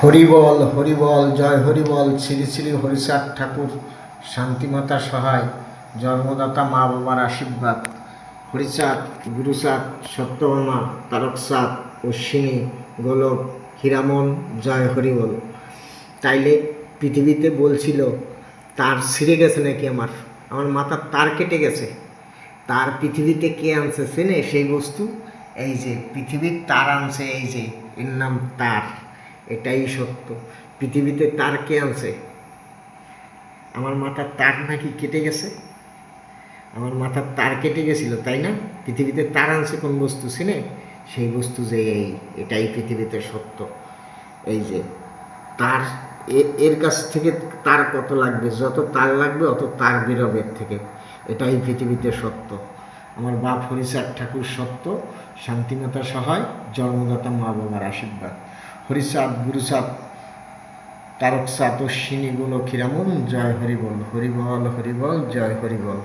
হরিবল হরিবল জয় হরিবল। শ্রী শ্রী হরিচাঁদ ঠাকুর, শান্তিমাতা সহায়, জন্মদাতা মা বাবার আশীর্বাদ। হরিচাঁদ, গুরুচাঁদ, সত্যভামা, তারকচাঁদ, অশ্বিনী, গোলক, হীরামন, জয় হরিবল। তাইলে পৃথিবীতে বলছিল তার ছিঁড়ে গেছে নাকি, আমার মাথার তার কেটে গেছে। তার পৃথিবীতে কে আনছে চেনে? সেই বস্তু এই যে পৃথিবীর তার আনছে, এই যে এর নাম তার। এটাই সত্য। পৃথিবীতে তার কে আনছে? আমার মাথার তার নাকি কেটে গেছে। আমার মাথার তার কেটে গেছিল, তাই না? পৃথিবীতে তার আনছে কোন বস্তু চিনে? সেই বস্তু যে এটাই পৃথিবীতে সত্য। এই যে তার, এর কাছ থেকে তার কত লাগবে? যত তার লাগবে অত তার বেরোবে এর থেকে। এটাই পৃথিবীতে সত্য। আমার বাপ হরিচাঁদ ঠাকুর সত্য, শান্তিমাতা সহায়, জন্মদাতা মা বাবার আশীর্বাদ। হরিচাঁদ, গুরুচাঁদ, তারকচাঁদ, অশ্বিনী, গোলক, হীরামন, জয় হরিবল। হরিবল হরিবল, জয় হরিবল।